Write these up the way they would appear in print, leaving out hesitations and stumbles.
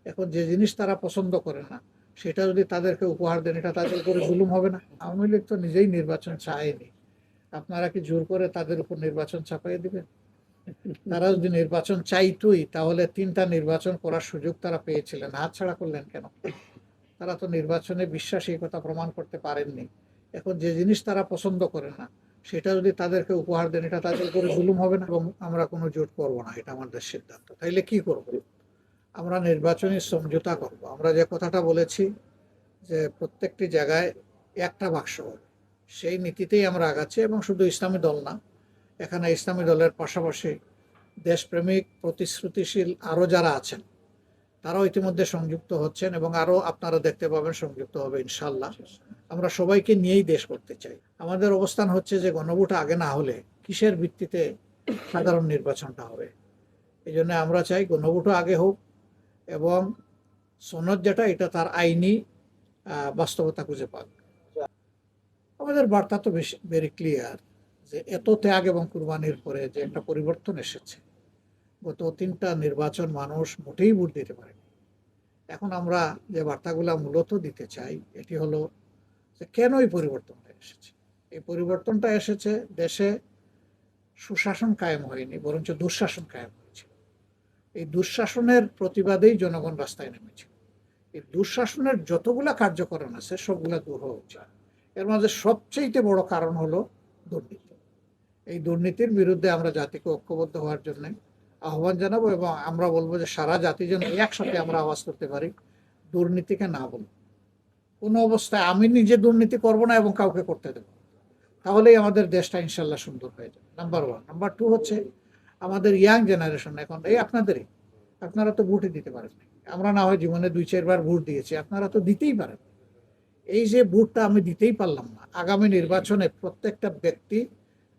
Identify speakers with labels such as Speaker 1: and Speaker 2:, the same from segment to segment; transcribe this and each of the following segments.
Speaker 1: এখন যে জিনিস তারা পছন্দ করে না সেটা যদি তাদেরকে উপহার দেন, এটা তাদের উপরে জুলুম হবে না? আওয়ামী লীগ তো নিজেই নির্বাচন চায়নি, আপনারা কি জোর করে তাদের উপর নির্বাচন চাপাইয়ে দিবেন? তারা যদি নির্বাচন চাইতোই তাহলে 3টা নির্বাচন করার সুযোগ তারা পেয়েছিলেন, হাতছাড়া করলেন কেন? তারা তো নির্বাচনে বিশ্বাসী, কথা প্রমাণ করতে পারেননি। এখন যে জিনিস তারা পছন্দ করে না সেটা যদি তাদেরকে উপহার দেন, এটা তাদের উপরে জুলুম হবে না? এবং আমরা কোনো জোট করব না, এটা আমাদের সিদ্ধান্ত। তাইলে কি করব? আমরা নির্বাচনী সমঝোতা করব। আমরা যে কথাটা বলেছি যে প্রত্যেকটি জায়গায় একটা বাক্স হবে, সেই নীতিতেই আমরা আগাচ্ছি। এবং শুধু ইসলামী দল না, এখানে ইসলামী দলের পাশাপাশি দেশপ্রেমিক প্রতিশ্রুতিশীল আরও যারা আছেন তারাও ইতিমধ্যে সংযুক্ত হচ্ছেন এবং আরও আপনারা দেখতে পাবেন সংযুক্ত হবে ইনশাল্লাহ। আমরা সবাইকে নিয়েই দেশ করতে চাই। আমাদের অবস্থান হচ্ছে যে গণভোট আগে না হলে কিসের ভিত্তিতে সাধারণ নির্বাচনটা হবে? এই জন্য আমরা চাই গণভোটও আগে হোক এবং সনদ যেটা এটা তার আইনি বাস্তবতা খুঁজে পাক। আমাদের বার্তা তো বেশি ভেরি ক্লিয়ার যে এত ত্যাগ এবং কুরবানির পরে যে একটা পরিবর্তন এসেছে। গত 3টা নির্বাচন মানুষ মোটেই ভোট দিতে পারেনি। এখন আমরা যে বার্তাগুলো মূলত দিতে চাই এটি হলো যে কেন এই পরিবর্তনটা এসেছে। এই পরিবর্তনটা এসেছে দেশে সুশাসন কায়েম হয়নি, বরঞ্চ দুঃশাসন কায়েম হয়েছিল। এই দুঃশাসনের প্রতিবাদেই জনগণ রাস্তায় নেমেছিল। এই দুঃশাসনের যতগুলা কার্যকরণ আছে সবগুলা দূর হওয়া উচিত। এর মাঝে সবচেয়ে বড় কারণ হলো দুর্নীতি। এই দুর্নীতির বিরুদ্ধে আমরা জাতিকে ঐক্যবদ্ধ হওয়ার জন্য আহ্বান জানাবো এবং আমরা বলবো যে সারা জাতি যেন একসাথে আমরা আওয়াজ করতে পারি, দুর্নীতিকে না বলবো। কোনো অবস্থায় আমি নিজে দুর্নীতি করব না এবং কাউকে করতে দেবো, তাহলেই আমাদের দেশটা ইনশাল্লাহ সুন্দর হয়ে যাবে। নাম্বার 1। নাম্বার 2 হচ্ছে আমাদের ইয়াং জেনারেশন, এখন এই আপনাদেরই, আপনারা তো ভোটই দিতে পারেন। আমরা না হয় জীবনে 2-4 বার ভোট দিয়েছি, আপনারা তো দিতেই পারেন। এই যে ভোটটা আমি দিতেই পারলাম না, আগামী নির্বাচনে প্রত্যেকটা ব্যক্তি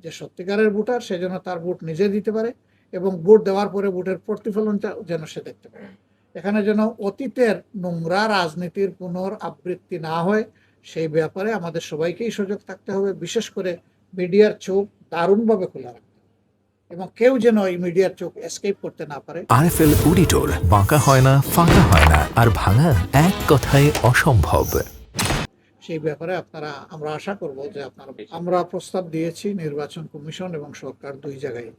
Speaker 1: যে সত্যিকারের ভোটার সে যেন তার ভোট নিজে দিতে পারে এবং ভোট দেওয়ার পরে ভোটের প্রতিফলনটা যেন সে দেখতে পারে। এখানে যেন অতীতের নোংরা রাজনীতির পুনরাবৃত্তি না হয় সেই ব্যাপারে আমাদের সবাইকেই সজাগ থাকতে হবে। বিশেষ করে মিডিয়ার চোখ দারুণভাবে খোলা রাখতে হবে এবং কেউ যেন এই মিডিয়ার চোখ এসকেপ করতে না পারে।
Speaker 2: আরএফএল অডিটর, বাঁকা হয় না, ফাঁকা হয় না, আর ভাঙা এক কথায় অসম্ভব।
Speaker 1: সেই ব্যাপারে আমরা আশা করব যে আমরা প্রস্তাব দিয়েছি নির্বাচন কমিশন এবং সরকার 2 জায়গায়।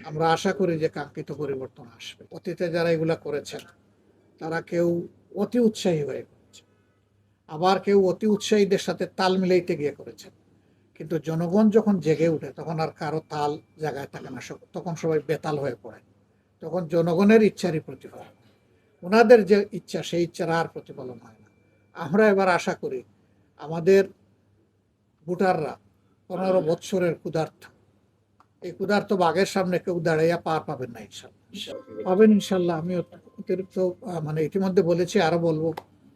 Speaker 1: আমরা আশা করি যে কাঙ্ক্ষিত পরিবর্তন আসবে। অতীতে যারা এগুলা করেছেন তারা কেউ অতি উৎসাহী হয়ে করেছে, আবার কেউ অতি উৎসাহীদের সাথে তাল মিলাইতে গিয়ে করেছেন। কিন্তু জনগণ যখন জেগে উঠে তখন আর কারো তাল জায়গায় থাকে না, তখন সবাই বেতাল হয়ে পড়ে। তখন জনগণের ইচ্ছারই প্রতিফলন, ওনাদের যে ইচ্ছা সেই ইচ্ছার আর প্রতিফলন হয় না। আমরা এবার আশা করি আমাদের ভোটাররা 15 বৎসরের ক্ষুধার্ত, এই ক্ষুধার্ত বাঘের সামনে কেউ দাঁড়াইয়া পার পাবেন না, ইনশাল্লাহ পাবেন ইনশাল্লাহ। আমি অতিরিক্ত মানে ইতিমধ্যে বলেছি, আরো বলবো।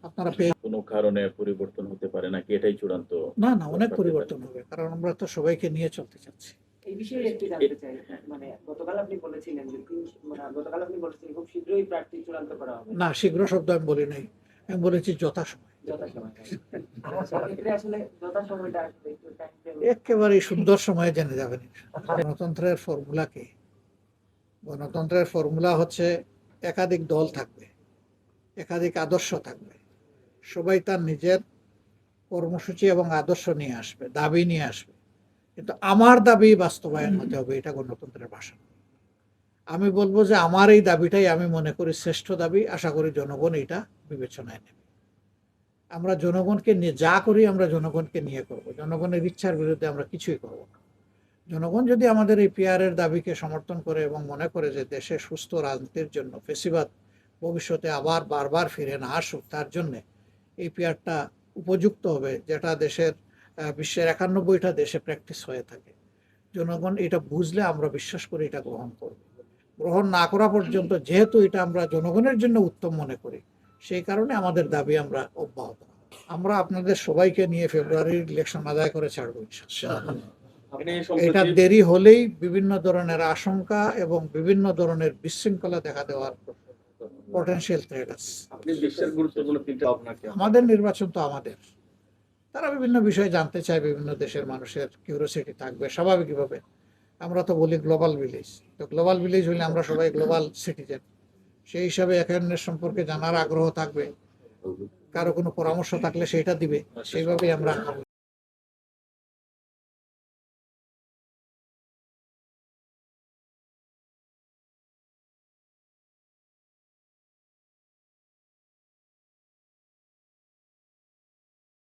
Speaker 1: আপনারা
Speaker 3: কোনো কারণে পরিবর্তন হতে পারে নাকি এটাই চূড়ান্ত?
Speaker 1: না না, অনেক পরিবর্তন হবে, কারণ আমরা তো সবাইকে নিয়ে চলতে চাচ্ছি।
Speaker 4: এই বিষয়ে একটু জানতে চাই, মানে গতকাল আপনি বলেছিলেন যে খুব শীঘ্রই প্রার্থী চূড়ান্ত করা হবে।
Speaker 1: না, শীঘ্র শব্দ আমি বলি নাই, আমি বলেছি যথাসময়। একেবারে সুন্দর সময়ে জেনে যাবেন। গণতন্ত্রের ফর্মুলা কি? গণতন্ত্রের ফর্মুলা হচ্ছে একাধিক দল থাকবে, একাধিক আদর্শ থাকবে, সবাই তার নিজের কর্মসূচি এবং আদর্শ নিয়ে আসবে, দাবি নিয়ে আসবে, কিন্তু আমার দাবি বাস্তবায়ন হতে হবে। এটা গণতন্ত্রের ভাষা। আমি বলবো যে আমার এই দাবিটাই আমি মনে করি শ্রেষ্ঠ দাবি। আশা করি জনগণ এটা বিবেচনায় নেবে। আমরা জনগণকে নিয়ে যা করি আমরা জনগণকে নিয়ে করব, জনগণের ইচ্ছার বিরুদ্ধে আমরা কিছুই করব না। জনগণ যদি আমাদের এই পিআরের দাবিকে সমর্থন করে এবং মনে করে যে দেশে সুস্থ রাজনীতির জন্য ফেসিবাদ ভবিষ্যতে আবার বারবার ফিরে না আসুক, তার জন্যে এই পিআরটা উপযুক্ত হবে, যেটা দেশের বিশ্বের 91টা দেশে প্র্যাকটিস হয়ে থাকে। জনগণ এটা বুঝলে আমরা বিশ্বাস করি এটা গ্রহণ করব। গ্রহণ না করা পর্যন্ত যেহেতু এটা আমরা জনগণের জন্য উত্তম মনে করি, সেই কারণে আমাদের দাবি আমরা অব্যাহত। আমরা আপনাদের সবাইকে নিয়ে ফেব্রুয়ারির ইলেকশন আদায় করে ছাড়বো ইনশাআল্লাহ। এটা দেরি হলেই বিভিন্ন ধরনের আশঙ্কা এবং বিভিন্ন ধরনের বিশৃঙ্খলা দেখা দেওয়ার পটেনশিয়াল থ্রেট আছে। আমাদের নির্বাচন তো আমাদের, তারা বিভিন্ন বিষয়ে জানতে চায়, বিভিন্ন দেশের মানুষের কিউরিওসিটি থাকবে স্বাভাবিকভাবে। আমরা তো বলি গ্লোবাল ভিলেজ, তো গ্লোবাল ভিলেজ হলে আমরা সবাই গ্লোবাল সিটিজেন, সেই হিসাবে একে অন্যের সম্পর্কে জানার আগ্রহ থাকবে, কারো কোনো পরামর্শ থাকলে সেটা দিবে, সেইভাবেই আমরা